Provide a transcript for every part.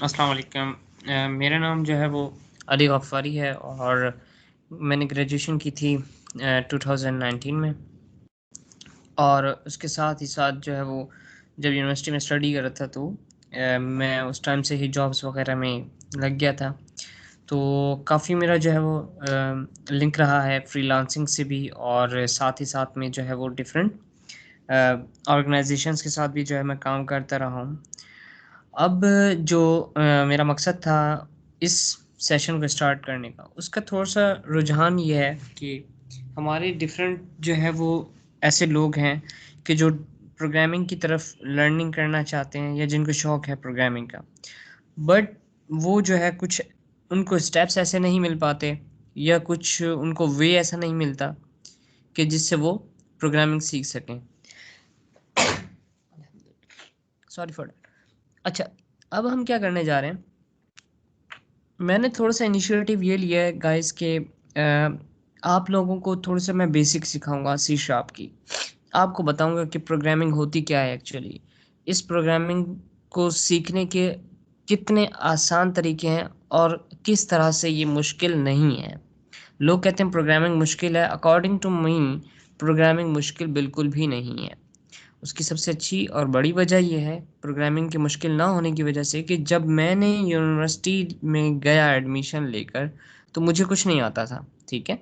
अस्सलाम वालेकुम। मेरा नाम जो है वो अली गफ़ारी है और मैंने ग्रेजुएशन की थी 2019 में। और उसके साथ ही साथ जो है वो जब यूनिवर्सिटी में स्टडी कर रहा था तो मैं उस टाइम से ही जॉब्स वगैरह में लग गया था। तो काफ़ी मेरा जो है वो लिंक रहा है फ्रीलांसिंग से भी, और साथ ही साथ में जो है वो डिफरेंट ऑर्गेनाइजेशंस के साथ भी जो है मैं काम करता रहा हूँ। अब जो मेरा मकसद था इस सेशन को स्टार्ट करने का, उसका थोड़ा-सा रुझान ये है कि हमारे डिफरेंट जो है वो ऐसे लोग हैं कि जो प्रोग्रामिंग की तरफ लर्निंग करना चाहते हैं या जिनको शौक है प्रोग्रामिंग का। बट वो जो है कुछ उनको स्टेप्स ऐसे नहीं मिल पाते या कुछ उनको वे ऐसा नहीं मिलता कि जिससे वो प्रोग्रामिंग सीख सकें। Sorry for that. अच्छा, अब हम क्या करने जा रहे हैं, मैंने थोड़ा-सा इनिशिएटिव ये लिया है गाइस कि आप लोगों को थोड़ा-सा मैं बेसिक सिखाऊँगा सी शार्प की। आपको बताऊँगा कि प्रोग्रामिंग होती क्या है एक्चुअली। इस प्रोग्रामिंग को सीखने के कितने आसान तरीके हैं और किस तरह से ये मुश्किल नहीं है। लोग कहते हैं प्रोग्रामिंग मुश्किल है, अकॉर्डिंग टू मी प्रोग्रामिंग मुश्किल बिल्कुल भी नहीं है। उसकी सबसे अच्छी और बड़ी वजह ये है प्रोग्रामिंग की मुश्किल ना होने की वजह से कि जब मैंने यूनिवर्सिटी में गया एडमिशन लेकर, तो मुझे कुछ नहीं आता था, ठीक है?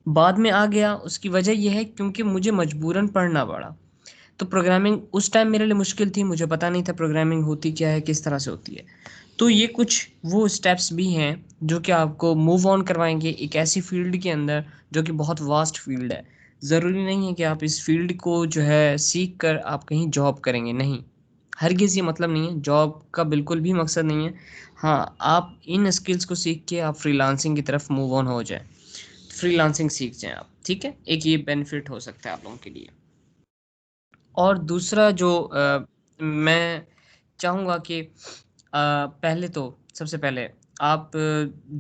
बाद में आ गया, उसकी वजह ये है क्योंकि मुझे मजबूरन पढ़ना पड़ा। तो प्रोग्रामिंग उस टाइम मेरे लिए मुश्किल थी, मुझे पता नहीं था प्रोग्रामिंग होती क्या है, किस तरह से होती है। तो ये कुछ वो स्टेप्स भी हैं जो कि आपको मूव ऑन करवाएँगे एक ऐसी फ़ील्ड के अंदर जो कि बहुत वास्ट फ़ील्ड है। ज़रूरी नहीं है कि आप इस फ़ील्ड को जो है सीख कर आप कहीं जॉब करेंगे, नहीं। हरगिज़ ये मतलब नहीं है, जॉब का बिल्कुल भी मकसद नहीं है। हाँ, आप इन स्किल्स को सीख के आप फ्रीलांसिंग की तरफ मूव ऑन हो जाएँ, फ्रीलांसिंग सीख जाएँ आप, ठीक है? एक ये बेनिफिट हो सकता है आप लोगों के लिए। और दूसरा जो मैं चाहूँगा कि पहले तो सबसे पहले आप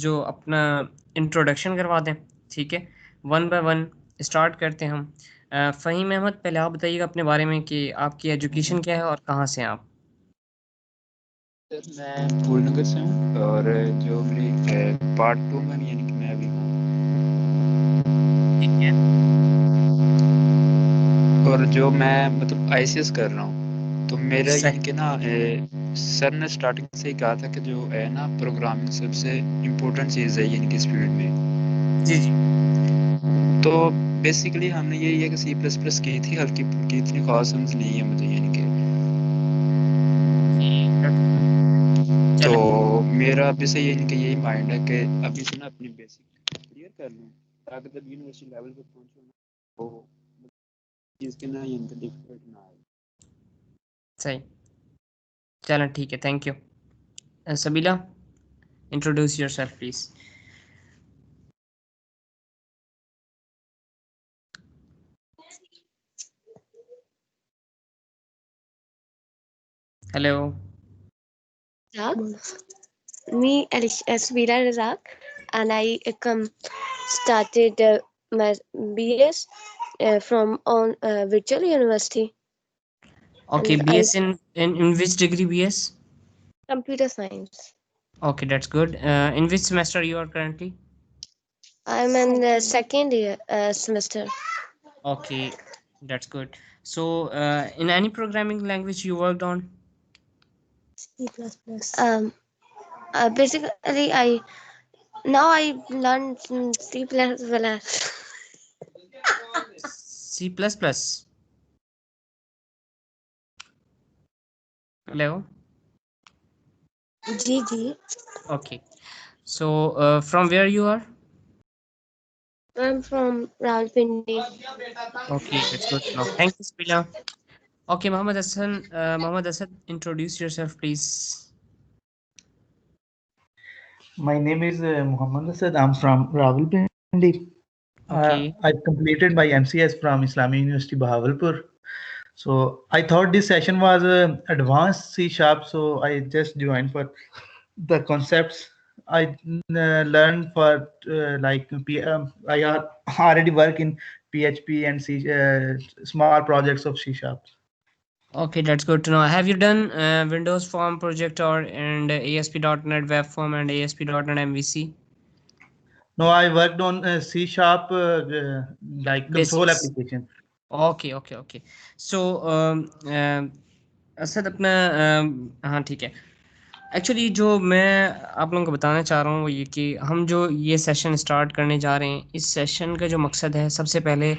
जो अपना इंट्रोडक्शन करवा दें, ठीक है? वन बाय वन स्टार्ट करते हैं हम। फ़हीम अहमद, पहले आप बताइएगा अपने बारे में कि आपकी एजुकेशन क्या है और कहाँ से हैं आप? सर मैं फूलनगर से हूँ और जो मेरी पार्ट 2 में यानी कि मैं अभी हूँ। ठीक है। और जो मैं मतलब आईसीएस कर रहा हूँ, तो मेरा सही। यानी कि ना सर ने स्टार्टिंग से ही कहा था कि जो है ना प्रोग्रामिंग सबसे इम्पोर्टेंट चीज़ है यानी कि इस फील्ड में। जी, जी। तो बेसिकली हमने यही है कि सी प्लस प्लस की थी, हल्की फुल्की, इतनी खास समझ नहीं है मुझे यानी कि। Okay, that's good. तो चलें। मेरा अभी से यानी कि यही माइंड है कि अभी से ना अपनी बेसिक क्लियर कर लूँ, ताकि जब यूनिवर्सिटी लेवल पे पहुँचूँ ना, तो चीज़ के ना यानी कि डिफिकल्ट ना आए। सही। चलें, ठीक है, thank you. Sabeela, introduce yourself please. Hello. Razak. Me, Asvira Razak, and I started my BS from on Virtual University, Okay, and I BS in which degree BS? computer science. Okay, that's good. In which semester you are currently? I'm in the second year semester. Okay, that's good. So, in any programming language you worked on? C++. Basically, I learned C++. C++. Hello. GG. Okay. So, from where you are? I'm from Rawalpindi. Okay, that's good to know. Thank you, Spila. Okay, Muhammad Hassan. Muhammad Asad, introduce yourself, please. My name is Muhammad Asad. I'm from Rawalpindi. Okay. I completed my MCS from Islamic University Bahawalpur. So I thought this session was advanced C sharp, so I just joined for the concepts I learned for I already work in PHP and C small projects of C sharp. Okay, that's good to know. Have you done Windows Form project or and ASP.NET Web Form and ASP.NET MVC No, I worked on C sharp like console basics? application. Okay, okay, okay. So Asad अपना हाँ ठीक है। Actually जो मैं आप लोगों को बताना चाह रहा हूँ वो ये कि हम जो ये सेशन स्टार्ट करने जा रहे हैं, इस सेशन का जो मकसद है सबसे पहले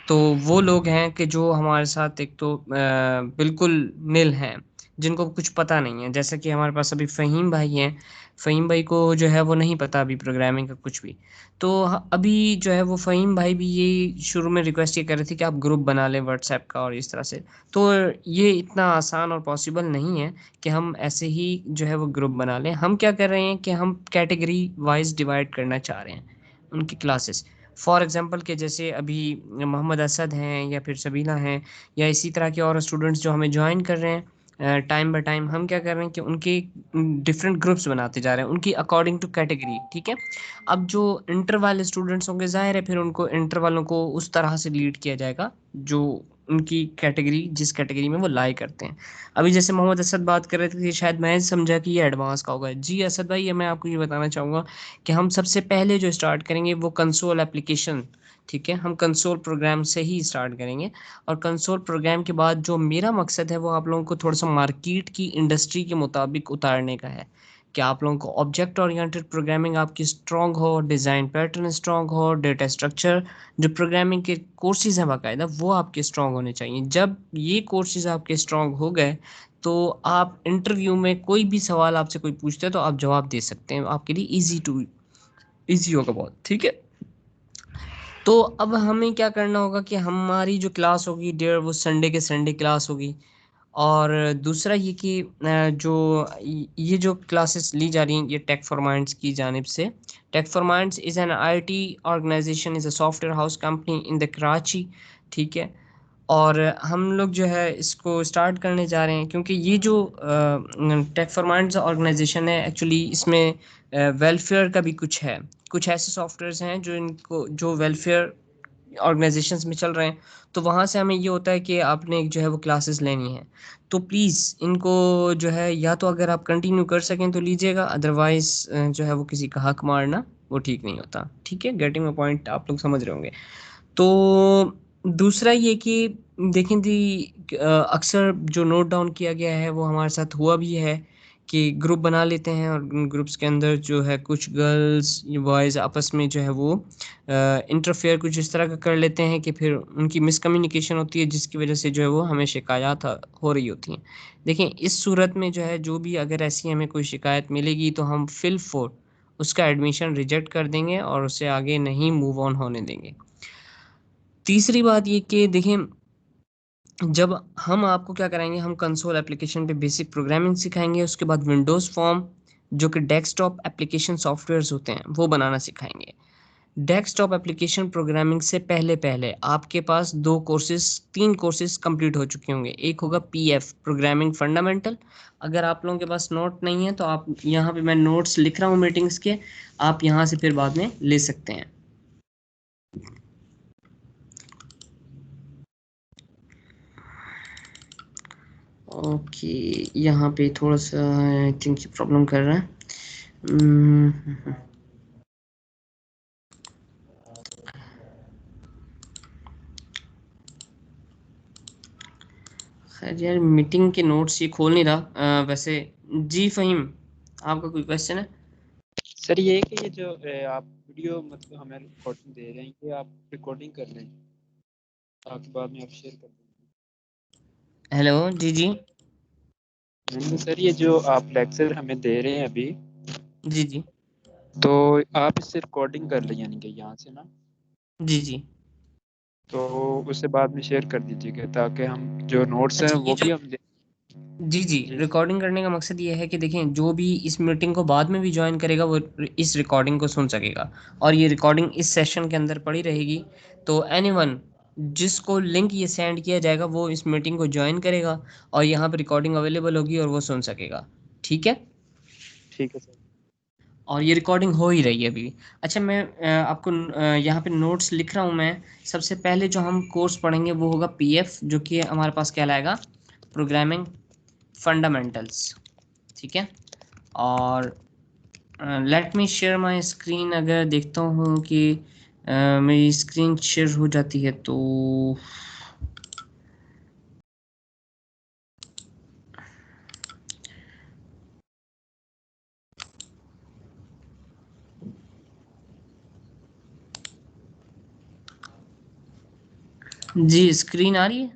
तो वो लोग हैं कि जो हमारे साथ एक तो बिल्कुल निल हैं, जिनको कुछ पता नहीं है। जैसे कि हमारे पास अभी फ़हीम भाई हैं, फ़हीम भाई को जो है वो नहीं पता अभी प्रोग्रामिंग का कुछ भी। तो अभी जो है वो फ़हीम भाई भी ये शुरू में रिक्वेस्ट ये कर रहे थे कि आप ग्रुप बना लें व्हाट्सएप का और इस तरह से। तो ये इतना आसान और पॉसिबल नहीं है कि हम ऐसे ही जो है वो ग्रुप बना लें। हम क्या कर रहे हैं कि हम कैटेगरी वाइज डिवाइड करना चाह रहे हैं उनकी क्लासेस। फॉर एग्जांपल कि जैसे अभी मोहम्मद असद हैं या फिर सबीना हैं या इसी तरह के और स्टूडेंट्स जो हमें ज्वाइन कर रहे हैं टाइम बाय टाइम, हम क्या कर रहे हैं कि उनके डिफरेंट ग्रुप्स बनाते जा रहे हैं उनकी अकॉर्डिंग टू कैटेगरी। ठीक है, अब जो इंटर वाले स्टूडेंट्स होंगे ज़ाहिर है फिर उनको इंटर वालों को उस तरह से लीड किया जाएगा जो उनकी कैटेगरी जिस कैटेगरी में वो लाई करते हैं। अभी जैसे मोहम्मद असद बात कर रहे थे कि शायद मैं समझा कि ये एडवांस का होगा। जी असद भाई, ये मैं आपको ये बताना चाहूँगा कि हम सबसे पहले जो स्टार्ट करेंगे वो कंसोल एप्लीकेशन। ठीक है, हम कंसोल प्रोग्राम से ही स्टार्ट करेंगे और कंसोल प्रोग्राम के बाद जो मेरा मकसद है वो आप लोगों को थोड़ा सा मार्केट की इंडस्ट्री के मुताबिक उतारने का है कि आप लोगों को ऑब्जेक्ट ओरिएंटेड प्रोग्रामिंग आपकी स्ट्रॉन्ग हो, डिज़ाइन पैटर्न स्ट्रॉन्ग हो, डेटा स्ट्रक्चर जो प्रोग्रामिंग के कोर्सेज हैं बाकायदा वो आपके स्ट्रॉन्ग होने चाहिए। जब ये कोर्सेज आपके स्ट्रॉन्ग हो गए तो आप इंटरव्यू में कोई भी सवाल आपसे कोई पूछते हैं तो आप जवाब दे सकते हैं, आपके लिए ईजी होगा बहुत। ठीक है, तो अब हमें क्या करना होगा कि हमारी जो क्लास होगी डेढ़ वो संडे के संडे क्लास होगी। और दूसरा ये कि जो ये जो क्लासेस ली जा रही हैं ये टेक फॉर माइंड्स की जानिब से। Tech for minds is an IT organization, is a software house company in the Karachi. ठीक है, और हम लोग जो है इसको स्टार्ट करने जा रहे हैं क्योंकि ये जो टेक फॉर माइंड्स ऑर्गेनाइजेशन है एक्चुअली इसमें वेलफेयर का भी कुछ है। कुछ ऐसे सॉफ्टवेयर्स हैं जो इनको जो वेलफेयर ऑर्गेनाइजेशंस में चल रहे हैं, तो वहाँ से हमें ये होता है कि आपने एक जो है वो क्लासेस लेनी है। तो प्लीज़ इनको जो है या तो अगर आप कंटिन्यू कर सकें तो लीजिएगा, अदरवाइज़ जो है वो किसी का हक मारना वो ठीक नहीं होता। ठीक है, गेटिंग माय पॉइंट आप लोग समझ रहे होंगे। तो दूसरा ये कि देखें जी अक्सर जो नोट डाउन किया गया है वो हमारे साथ हुआ भी है कि ग्रुप बना लेते हैं और उन ग्रुप्स के अंदर जो है कुछ गर्ल्स बॉयज़ आपस में जो है वो इंटरफेयर कुछ इस तरह का कर लेते हैं कि फिर उनकी मिसकम्युनिकेशन होती है जिसकी वजह से जो है वो हमें शिकायत हो रही होती हैं। देखें इस सूरत में जो है जो भी अगर ऐसी हमें कोई शिकायत मिलेगी तो हम फिल फोर उसका एडमिशन रिजेक्ट कर देंगे और उसे आगे नहीं मूव ऑन होने देंगे। तीसरी बात ये कि देखें जब हम आपको क्या कराएंगे, हम कंसोल एप्लीकेशन पे बेसिक प्रोग्रामिंग सिखाएंगे, उसके बाद विंडोज़ फॉर्म जो कि डेस्कटॉप एप्लीकेशन सॉफ्टवेयर्स होते हैं वो बनाना सिखाएंगे। डेस्कटॉप एप्लीकेशन प्रोग्रामिंग से पहले पहले आपके पास तीन कोर्सेज कंप्लीट हो चुके होंगे। एक होगा पीएफ प्रोग्रामिंग फंडामेंटल। अगर आप लोगों के पास नोट नहीं है तो आप यहाँ पे मैं नोट्स लिख रहा हूँ मीटिंग्स के, आप यहाँ से फिर बाद में ले सकते हैं। ओके, यहाँ पे थोड़ा सा आई थिंक प्रॉब्लम कर रहा है। खैर यार मीटिंग के नोट्स ये खोल नहीं रहा वैसे। जी फ़हीम, आपका कोई क्वेश्चन है? सर ये है कि ये जो आप वीडियो मतलब हमें रिकॉर्डिंग दे रहे हैं ये आप रिकॉर्डिंग कर लें ताकि बाद में आप शेयर कर दें। हेलो जी जी मैंने सर ये जो आप लेक्चर हमें दे रहे हैं अभी जी जी तो आप इससे रिकॉर्डिंग कर लें यानी कि यहाँ से ना, जी जी। तो उससे बाद में शेयर कर दीजिएगा ताकि हम जो नोट्स हैं अच्छा ये वो जो भी हम जी जी जी रिकॉर्डिंग करने का मकसद ये है कि देखें जो भी इस मीटिंग को बाद में भी ज्वाइन करेगा वो इस रिकॉर्डिंग को सुन सकेगा और ये रिकॉर्डिंग इस सेशन के अंदर पड़ी रहेगी। तो एनीवन जिसको लिंक ये सेंड किया जाएगा वो इस मीटिंग को ज्वाइन करेगा और यहाँ पर रिकॉर्डिंग अवेलेबल होगी और वो सुन सकेगा। ठीक है, ठीक है सर। और ये रिकॉर्डिंग हो ही रही है अभी। अच्छा मैं आपको यहाँ पे नोट्स लिख रहा हूँ मैं। सबसे पहले जो हम कोर्स पढ़ेंगे वो होगा पीएफ जो कि हमारे पास कहलाएगा प्रोग्रामिंग फंडामेंटल्स, ठीक है। और let me share my screen. अगर देखता हूँ कि मेरी स्क्रीन शेयर हो जाती है तो जी स्क्रीन आ रही है?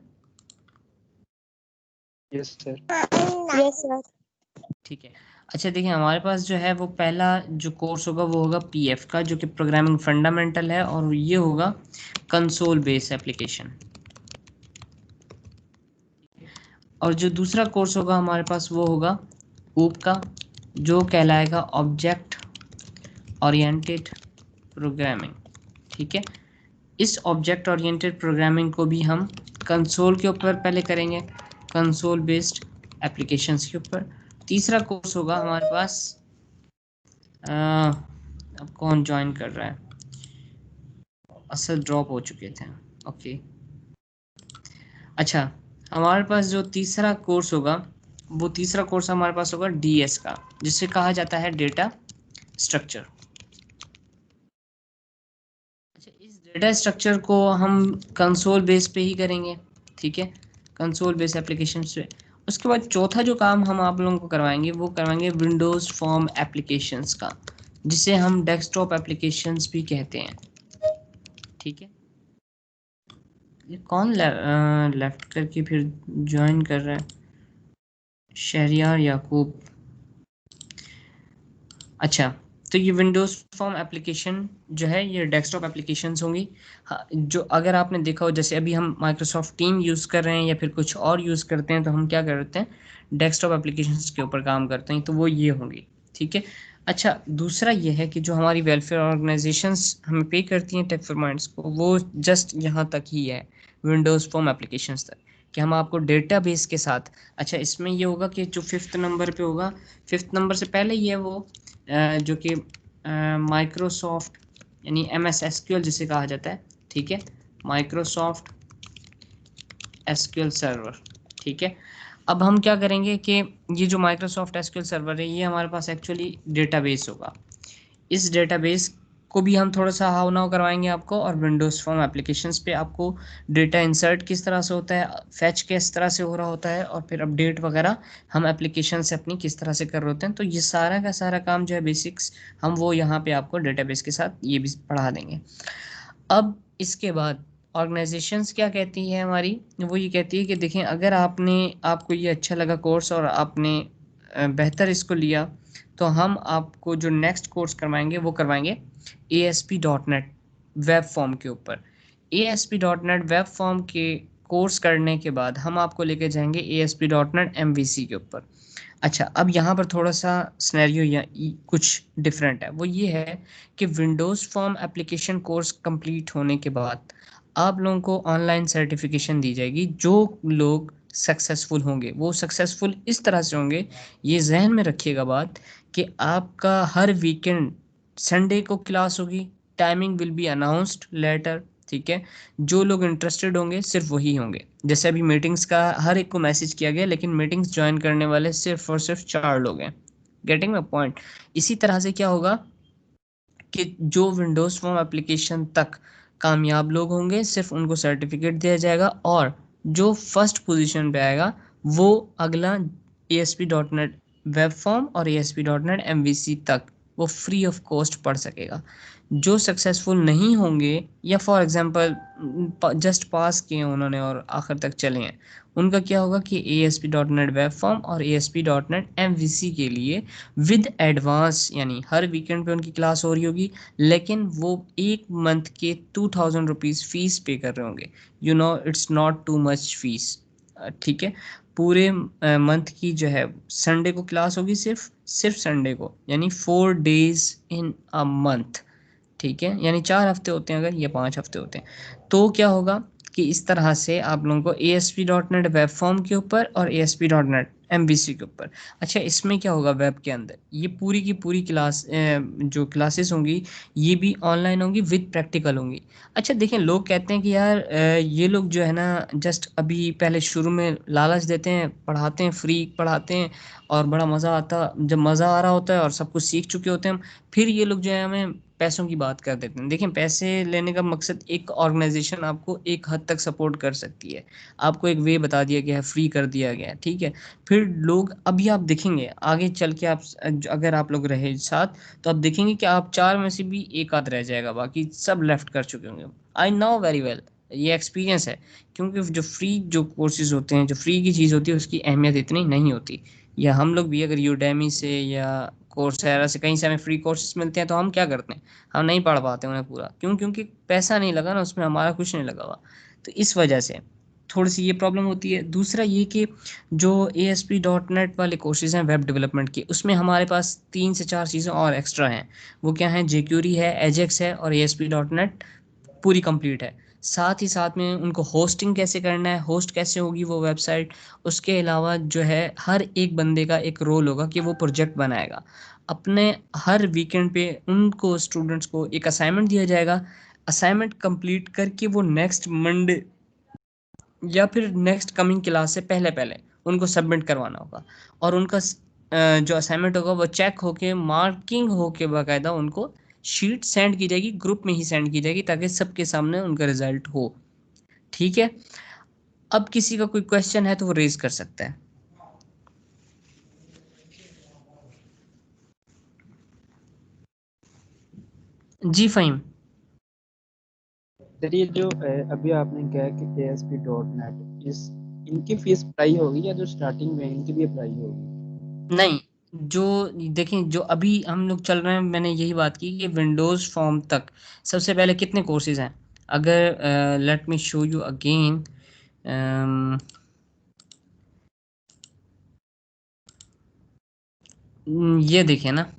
Yes sir. Yes, sir. ठीक है। अच्छा देखिए, हमारे पास जो है वो पहला जो कोर्स होगा वो होगा पीएफ का, जो कि प्रोग्रामिंग फंडामेंटल है, और ये होगा कंसोल बेस एप्लीकेशन। और जो दूसरा कोर्स होगा हमारे पास वो होगा ऊप का, जो कहलाएगा ऑब्जेक्ट ओरिएंटेड प्रोग्रामिंग, ठीक है। इस ऑब्जेक्ट ओरिएंटेड प्रोग्रामिंग को भी हम कंसोल के ऊपर पहले करेंगे, कंसोल बेस्ड एप्लीकेशंस के ऊपर। तीसरा कोर्स होगा हमारे पास अब कौन ज्वाइन कर रहा है, असल ड्रॉप हो चुके थे, ओके। अच्छा, हमारे पास जो तीसरा कोर्स होगा वो तीसरा कोर्स हमारे पास होगा डीएस का, जिसे कहा जाता है डेटा स्ट्रक्चर। अच्छा, इस डेटा स्ट्रक्चर को हम कंसोल बेस पे ही करेंगे, ठीक है, कंसोल बेस एप्लीकेशन से। उसके बाद चौथा जो काम हम आप लोगों को करवाएंगे वो करवाएंगे विंडोज़ फॉर्म एप्लीकेशंस का, जिसे हम डेस्कटॉप एप्लीकेशंस भी कहते हैं, ठीक है। ये कौन लेफ्ट करके फिर ज्वाइन कर रहा है? शहरियार याकूब। अच्छा, तो ये विंडोज़ फॉर्म एप्लीकेशन जो है ये डेस्कटॉप एप्लीकेशंस होंगी। हाँ, जो अगर आपने देखा हो, जैसे अभी हम माइक्रोसॉफ्ट टीम यूज़ कर रहे हैं या फिर कुछ और यूज़ करते हैं, तो हम क्या करते हैं, डेस्कटॉप एप्लीकेशंस के ऊपर काम करते हैं, तो वो ये होंगी, ठीक है। अच्छा, दूसरा ये है कि जो हमारी वेलफेयर ऑर्गेनाइजेशंस हमें पे करती हैं टेक फॉर माइंड्स को, वो जस्ट यहाँ तक ही है, विंडोज़ फॉर्म एप्लीकेशंस तक, कि हम आपको डेटाबेस के साथ। अच्छा, इसमें ये होगा कि जो 5th नंबर पे होगा, 5th नंबर से पहले ये वो जो कि माइक्रोसॉफ्ट यानी MS SQL जिसे कहा जाता है, ठीक है, माइक्रोसॉफ्ट SQL सर्वर, ठीक है। अब हम क्या करेंगे कि ये जो माइक्रोसॉफ्ट SQL सर्वर है ये हमारे पास एक्चुअली डेटाबेस होगा। इस डेटाबेस को भी हम थोड़ा सा हाउ नाउ करवाएंगे आपको, और विंडोज़ फॉर्म एप्लीकेशंस पे आपको डेटा इंसर्ट किस तरह से होता है, फैच किस तरह से हो रहा होता है, और फिर अपडेट वगैरह हम एप्लीकेशन से अपनी किस तरह से कर रहे होते हैं। तो ये सारा का सारा काम जो है बेसिक्स, हम वो यहाँ पे आपको डेटाबेस के साथ ये भी पढ़ा देंगे। अब इसके बाद ऑर्गेनाइजेशंस क्या कहती है हमारी, वो ये कहती है कि देखें, अगर आपको ये अच्छा लगा कोर्स और आपने बेहतर इसको लिया, तो हम आपको जो नेक्स्ट कोर्स करवाएंगे वो करवाएंगे ASP.NET वेब फॉर्म के ऊपर। ASP.NET वेब फॉर्म के कोर्स करने के बाद हम आपको लेके जाएंगे ASP.NET MVC के ऊपर। अच्छा, अब यहाँ पर थोड़ा सा सिनेरियो या कुछ डिफरेंट है, वो ये है कि Windows form application course complete होने के बाद आप लोगों को ऑनलाइन सर्टिफिकेशन दी जाएगी। जो लोग सक्सेसफुल होंगे वो सक्सेसफुल इस तरह से होंगे, ये जहन में रखिएगा बात, कि आपका हर वीकेंड संडे को क्लास होगी, timing will be announced later, ठीक है। जो लोग इंटरेस्टेड होंगे सिर्फ वही होंगे। जैसे अभी मीटिंग्स का हर एक को मैसेज किया गया, लेकिन मीटिंग्स ज्वाइन करने वाले सिर्फ और सिर्फ 4 लोग हैं। Getting my point? इसी तरह से क्या होगा कि जो विंडोज़ फॉर्म एप्लीकेशन तक कामयाब लोग होंगे सिर्फ उनको सर्टिफिकेट दिया जाएगा, और जो फर्स्ट पोजीशन पे आएगा वो अगला ASP.NET वेब फॉर्म और ASP.NET MVC तक वो फ्री ऑफ कॉस्ट पढ़ सकेगा। जो सक्सेसफुल नहीं होंगे, या फॉर एग्जांपल जस्ट पास किए उन्होंने और आखिर तक चले हैं, उनका क्या होगा कि ASP.NET वेब फॉर्म और ASP.NET MVC के लिए विद एडवांस, यानी हर वीकेंड पे उनकी क्लास हो रही होगी, लेकिन वो एक मंथ के 2000 रुपीज़ फीस पे कर रहे होंगे। You know, it's not too much fees, ठीक है। पूरे मंथ की जो है संडे को क्लास होगी, सिर्फ संडे को, यानी 4 days इन अ मंथ, ठीक है, यानी 4 हफ्ते होते हैं अगर, ये 5 हफ्ते होते हैं। तो क्या होगा कि इस तरह से आप लोगों को ASP.NET वेब फॉर्म के ऊपर और ASP.NET MVC के ऊपर। अच्छा, इसमें क्या होगा वेब के अंदर, ये पूरी की पूरी क्लास जो क्लासेस होंगी ये भी ऑनलाइन होंगी विद प्रैक्टिकल होंगी। अच्छा देखें, लोग कहते हैं कि यार ये लोग जो है ना जस्ट अभी पहले शुरू में लालच देते हैं, पढ़ाते हैं, फ्री पढ़ाते हैं और बड़ा मज़ा आता, जब मज़ा आ रहा होता है और सब कुछ सीख चुके होते हैं हम, फिर ये लोग जो है हमें पैसों की बात कर देते हैं। देखें, पैसे लेने का मकसद, एक ऑर्गेनाइजेशन आपको एक हद तक सपोर्ट कर सकती है, आपको एक वे बता दिया गया है, फ्री कर दिया गया है, ठीक है। फिर लोग, अभी आप देखेंगे आगे चल के, आप अगर आप लोग रहे साथ तो आप देखेंगे कि आप 4 में से भी एक आध रह जाएगा, बाकी सब लेफ्ट कर चुके होंगे। आई नो वेरी वेल, ये एक्सपीरियंस है, क्योंकि जो फ्री जो कोर्सेज होते हैं, जो फ्री की चीज़ होती है, उसकी अहमियत इतनी नहीं होती। या हम लोग भी अगर यूडेमी से या कोर्सेरा से कहीं से हमें फ्री कोर्सेज मिलते हैं तो हम क्या करते हैं, हम नहीं पढ़ पाते उन्हें पूरा, क्यों? क्योंकि पैसा नहीं लगा ना उसमें, हमारा कुछ नहीं लगा हुआ। तो इस वजह से थोड़ी सी ये प्रॉब्लम होती है। दूसरा ये कि जो ASP.NET वाले कोर्सेज हैं वेब डेवलपमेंट के, उसमें हमारे पास 3 से 4 चीज़ें और एक्स्ट्रा हैं। वो क्या हैं? jQuery है, Ajax है और ASP.NET पूरी कंप्लीट है। साथ ही साथ में उनको होस्टिंग कैसे करना है, होस्ट कैसे होगी वो वेबसाइट, उसके अलावा जो है हर एक बंदे का एक रोल होगा कि वो प्रोजेक्ट बनाएगा। अपने हर वीकेंड पे उनको स्टूडेंट्स को एक असाइनमेंट दिया जाएगा, असाइनमेंट कंप्लीट करके वो नेक्स्ट मंडे या फिर नेक्स्ट कमिंग क्लास से पहले पहले उनको सबमिट करवाना होगा। और उनका जो असाइनमेंट होगा वो चेक होके, मार्किंग होके, बाकायदा उनको शीट सेंड की जाएगी, ग्रुप में ही सेंड की जाएगी, ताकि सबके सामने उनका रिजल्ट हो। ठीक है, अब किसी का कोई क्वेश्चन है तो वो रेज कर सकता है। जी फ़हीम। सर ये जो अभी आपने कहा कि ASP.NET, इस इनकी फीस अप्लाई होगी या जो स्टार्टिंग में इनकी भी अप्लाई होगी? नहीं, जो देखें, जो अभी हम लोग चल रहे हैं, मैंने यही बात की कि विंडोज़ फॉर्म तक सबसे पहले कितने कोर्सेज हैं। अगर let me show you again, ये देखिए ना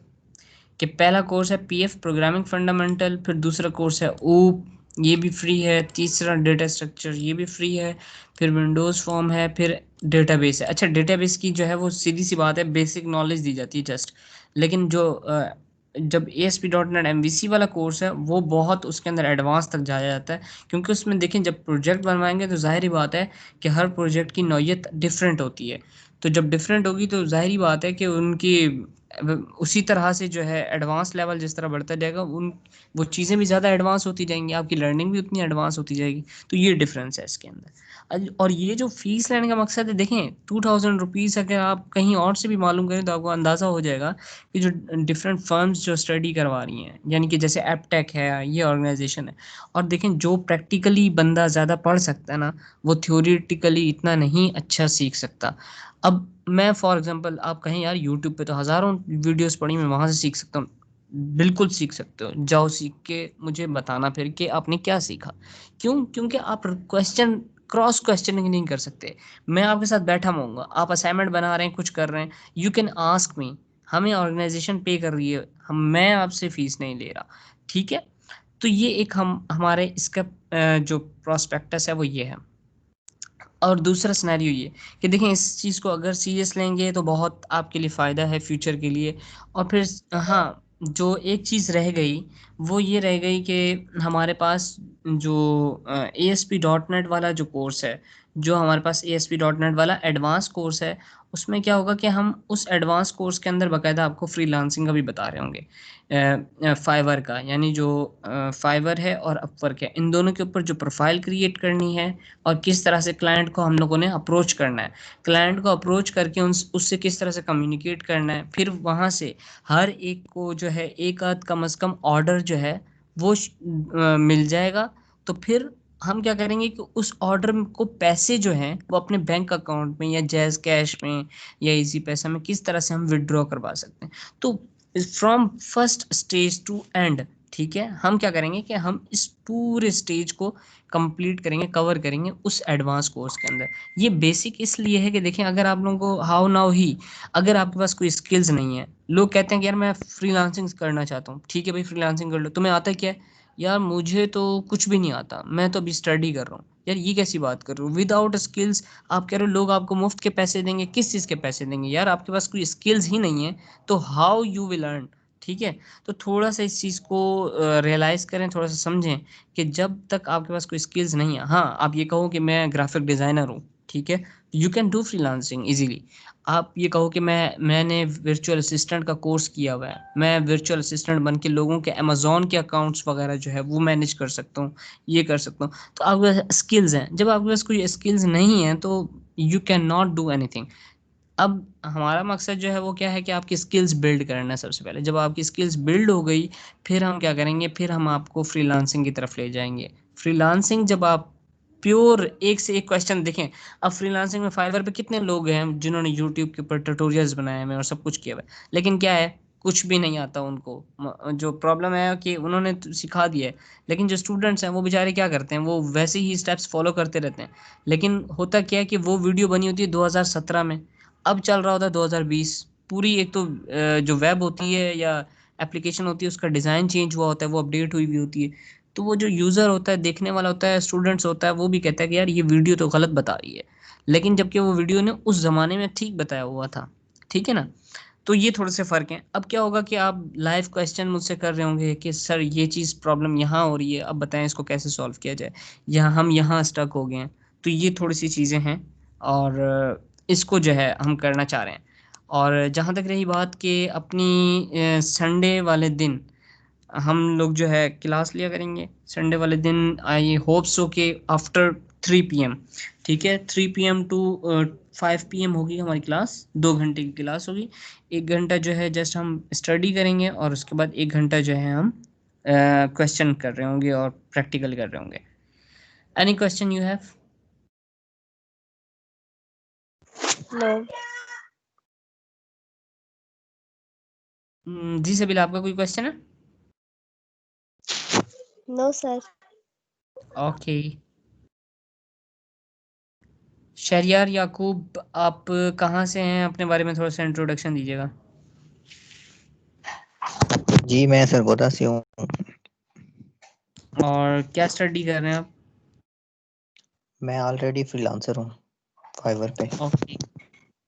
कि पहला कोर्स है PF प्रोग्रामिंग फंडामेंटल, फिर दूसरा कोर्स है OOP, ये भी फ्री है, तीसरा डेटा स्ट्रक्चर, ये भी फ्री है, फिर विंडोज़ फॉर्म है, फिर डेटाबेस है। अच्छा, डेटाबेस की जो है वो सीधी सी बात है, बेसिक नॉलेज दी जाती है जस्ट। लेकिन जो जब ASP.NET MVC वाला कोर्स है वो बहुत उसके अंदर एडवांस तक जाया जाता है, क्योंकि उसमें देखें, जब प्रोजेक्ट बनवाएंगे तो जाहिर ही बात है कि हर प्रोजेक्ट की नौयत डिफरेंट होती है। तो जब डिफरेंट होगी तो जाहिर ही बात है कि उनकी उसी तरह से जो है एडवांस लेवल जिस तरह बढ़ता जाएगा, उन वो चीज़ें भी ज़्यादा एडवांस होती जाएंगी, आपकी लर्निंग भी उतनी एडवांस होती जाएगी। तो ये डिफरेंस है इसके अंदर। और ये जो फीस लेने का मकसद है, देखें 2000 रुपीज़ अगर आप कहीं और से भी मालूम करें तो आपको अंदाज़ा हो जाएगा कि जो डिफरेंट फर्म्स जो स्टडी करवा रही हैं, यानी कि जैसे एपटेक है, ये ऑर्गेनाइजेशन है। और देखें, जो प्रैक्टिकली बंदा ज़्यादा पढ़ सकता है ना, वो थ्योरेटिकली इतना नहीं अच्छा सीख सकता। अब मैं फॉर एग्जांपल, आप कहें यार यूट्यूब पे तो हज़ारों वीडियोस पड़ी, मैं वहाँ से सीख सकता हूँ। बिल्कुल सीख सकते हो, जाओ सीख के मुझे बताना फिर कि आपने क्या सीखा। क्यों? क्योंकि आप क्वेश्चन क्रॉस क्वेश्चनिंग नहीं कर सकते। मैं आपके साथ बैठा होऊंगा, आप असाइनमेंट बना रहे हैं, कुछ कर रहे हैं, यू कैन आस्क मी। हमें ऑर्गेनाइजेशन पे कर रही है, मैं आपसे फीस नहीं ले रहा, ठीक है। तो ये एक हमारे इसका जो प्रोस्पेक्टस है वो ये है। और दूसरा सिनेरियो ये कि देखें, इस चीज़ को अगर सीरियस लेंगे तो बहुत आपके लिए फ़ायदा है फ्यूचर के लिए। और फिर हाँ, जो एक चीज़ रह गई वो ये रह गई कि हमारे पास जो ASP.NET वाला जो कोर्स है, जो हमारे पास ASP.NET वाला एडवांस कोर्स है, उसमें क्या होगा कि हम उस एडवांस कोर्स के अंदर बाकायदा आपको फ्रीलांसिंग का भी बता रहे होंगे। फाइवर का, यानी जो फाइवर है और अपवर्क है, इन दोनों के ऊपर जो प्रोफाइल क्रिएट करनी है और किस तरह से क्लाइंट को हम लोगों ने अप्रोच करना है, क्लाइंट को अप्रोच करके उससे किस तरह से कम्युनिकेट करना है, फिर वहाँ से हर एक को जो है एक आध कम से कम ऑर्डर जो है वो मिल जाएगा। तो फिर हम क्या करेंगे कि उस ऑर्डर को पैसे जो हैं वो अपने बैंक अकाउंट में या जैज़ कैश में या इजी पैसा में किस तरह से हम विड्रॉ करवा सकते हैं। तो from first stage to end, ठीक है, हम क्या करेंगे कि हम इस पूरे स्टेज को कंप्लीट करेंगे, कवर करेंगे उस एडवांस कोर्स के अंदर। ये बेसिक इसलिए है कि देखें, अगर आप लोगों को हाउ नाउ ही, अगर आपके पास कोई स्किल्स नहीं है, लोग कहते हैं कि यार मैं फ्रीलांसिंग करना चाहता हूँ, ठीक है भाई फ्रीलांसिंग कर लो, तुम्हें आता क्या है? यार मुझे तो कुछ भी नहीं आता, मैं तो अभी स्टडी कर रहा हूँ। यार ये कैसी बात कर रहे हो, विदाउट स्किल्स आप कह रहे हो लोग आपको मुफ्त के पैसे देंगे, किस चीज़ के पैसे देंगे यार, आपके पास कोई स्किल्स ही नहीं है तो हाउ यू विल अर्न। ठीक है, तो थोड़ा सा इस चीज़ को रियलाइज़ करें, थोड़ा सा समझें कि जब तक आपके पास कोई स्किल्स नहीं है, हाँ आप ये कहो कि मैं ग्राफिक डिज़ाइनर हूँ, ठीक है, you can do freelancing easily. आप ये कहो कि मैंने वर्चुअल असिस्टेंट का कोर्स किया हुआ है, मैं वर्चुअल असिस्टेंट बन के लोगों के अमेजोन के अकाउंट्स वगैरह जो है वो मैनेज कर सकता हूँ, ये कर सकता हूँ। तो आपके पास स्किल्स हैं, जब आपके पास कोई स्किल्स नहीं है तो you can not do anything. अब हमारा मकसद जो है वो क्या है कि आपकी स्किल्स बिल्ड करना है सबसे पहले। जब आपकी स्किल्स बिल्ड हो गई, फिर हम क्या करेंगे, फिर हम आपको फ्रीलांसिंग की तरफ ले जाएंगे। फ्रीलांसिंग जब आप प्योर एक से एक क्वेश्चन देखें, अब फ्रीलांसिंग में फाइवर पे कितने लोग हैं जिन्होंने यूट्यूब के ऊपर ट्यूटोरियल्स बनाए हुए और सब कुछ किया हुआ है, लेकिन क्या है, कुछ भी नहीं आता उनको। जो प्रॉब्लम है कि उन्होंने तो सिखा दिया है, लेकिन जो स्टूडेंट्स हैं वो बेचारे क्या करते हैं, वो वैसे ही स्टेप्स फॉलो करते रहते हैं। लेकिन होता क्या है कि वो वीडियो बनी होती है 2017 में, अब चल रहा होता है 2020। पूरी एक तो जो वेब होती है या एप्लीकेशन होती है उसका डिज़ाइन चेंज हुआ होता है, वो अपडेट हुई हुई होती है। तो वो जो यूज़र होता है, देखने वाला होता है, स्टूडेंट्स होता है, वो भी कहता है कि यार ये वीडियो तो गलत बता रही है, लेकिन जबकि वो वीडियो ने उस ज़माने में ठीक बताया हुआ था। ठीक है ना, तो ये थोड़े से फ़र्क हैं। अब क्या होगा कि आप लाइव क्वेश्चन मुझसे कर रहे होंगे कि सर ये चीज़ प्रॉब्लम यहाँ हो रही है, अब बताएं इसको कैसे सॉल्व किया जाए, या हम यहाँ स्टक हो गए हैं। तो ये थोड़ी सी चीज़ें हैं और इसको जो है हम करना चाह रहे हैं। और जहाँ तक रही बात कि अपनी संडे वाले दिन हम लोग जो है क्लास लिया करेंगे संडे वाले दिन, आई होप सो के आफ्टर 3 PM। ठीक है, 3 PM टू 5 PM होगी हमारी क्लास, 2 घंटे की क्लास होगी। 1 घंटा जो है जस्ट हम स्टडी करेंगे और उसके बाद 1 घंटा जो है हम क्वेश्चन कर रहे होंगे और प्रैक्टिकल कर रहे होंगे। Any question you have? No. जी सबिल, आपका कोई क्वेश्चन है? No, sir. ओके, शहरियार याकूब, आप कहाँ से हैं, अपने बारे में थोड़ा सा इंट्रोडक्शन दीजिएगा। जी मैं सरगोदा से हूँ। और क्या स्टडी कर रहे हैं आप? मैं ऑलरेडी फ्रीलांसर हूँ फाइवर पे। Okay,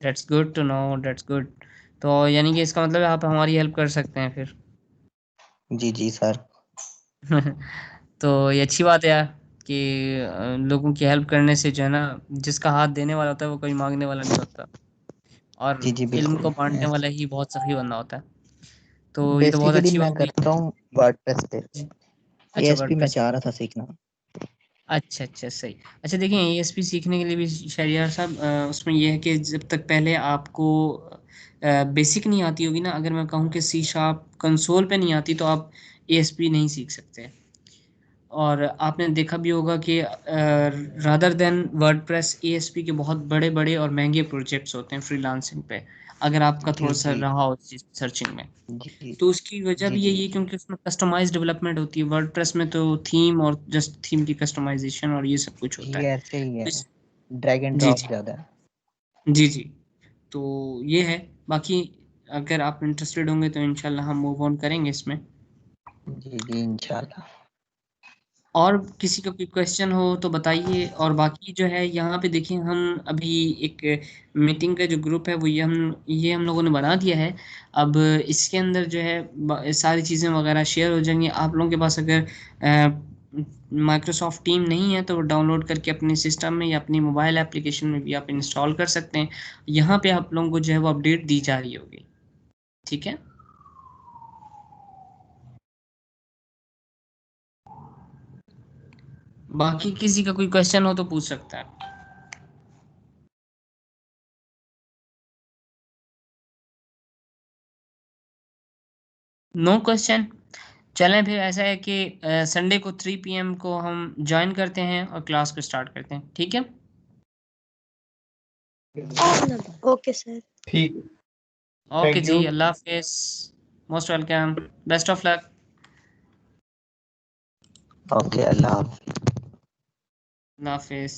that's good to know, that's good. तो यानी कि इसका मतलब है आप हमारी हेल्प कर सकते हैं फिर। जी जी सर। तो ये अच्छी बात है यार कि लोगों की हेल्प करने से जो है ना, जिसका हाथ देने वाला होता है वो कोई मांगने वाला नहीं होता, और जी जी इल्म को बिल्कुल। बांटने वाला ही बहुत सही बंदा होता है। तो ये तो बहुत बेसिकली अच्छी मैं बात हुई। करता हूँ वर्डप्रेस पे। जी। अच्छा, एएसपी मैं वर्डप्रेस। चाह रहा था सीखना। अच्छा अच्छा, सही। अच्छा देखिए, एएसपी सीखने के लिए भी शहरियार साहब, उसमें यह है कि जब तक पहले आपको बेसिक नहीं आती होगी ना, अगर मैं कहूँ कि सी शार्प कंसोल पे नहीं आती तो आप एएसपी नहीं सीख सकते। और आपने देखा भी होगा कि रादर देन वर्डप्रेस, एएसपी के बहुत बड़े बड़े और महंगे प्रोजेक्ट्स होते हैं फ्रीलांसिंग पे, अगर आपका थोड़ा जी सा जी रहा हो सर्चिंग में। जी तो उसकी वजह जी भी जी यही है क्योंकि उसमें कस्टमाइज डेवलपमेंट होती है, वर्डप्रेस में तो थीम और जस्ट थीम की कस्टमाइजेशन और ये सब कुछ होता जी है। ऐसे ही है। इस ड्रैग एंड जी ड्रॉप जी ज्यादा है। जी जी। तो ये है, बाकी अगर आप इंटरेस्टेड होंगे तो इंशाल्लाह हम मूव ऑन करेंगे इसमें। जी जी इंशाल्लाह। और किसी का कोई क्वेश्चन हो तो बताइए। और बाकी जो है यहाँ पे देखिए, हम अभी एक मीटिंग का जो ग्रुप है वो ये हम लोगों ने बना दिया है। अब इसके अंदर जो है सारी चीज़ें वगैरह शेयर हो जाएंगी। आप लोगों के पास अगर माइक्रोसॉफ्ट टीम नहीं है तो डाउनलोड करके अपने सिस्टम में या अपनी मोबाइल एप्लीकेशन में भी आप इंस्टॉल कर सकते हैं। यहाँ पे आप लोगों को जो है वो अपडेट दी जा रही होगी। ठीक है, बाकी किसी का कोई क्वेश्चन हो तो पूछ सकता है। No question. चलें फिर, ऐसा है कि संडे को 3 PM को हम ज्वाइन करते हैं और क्लास को स्टार्ट करते हैं। ठीक है, Okay, sir. ठीक। ओके थैंक जी, यू। अल्लाह हाफिज, most welcome, best of luck. Okay अल्लाह हाफ़िज़। अल्लाह हाफिज।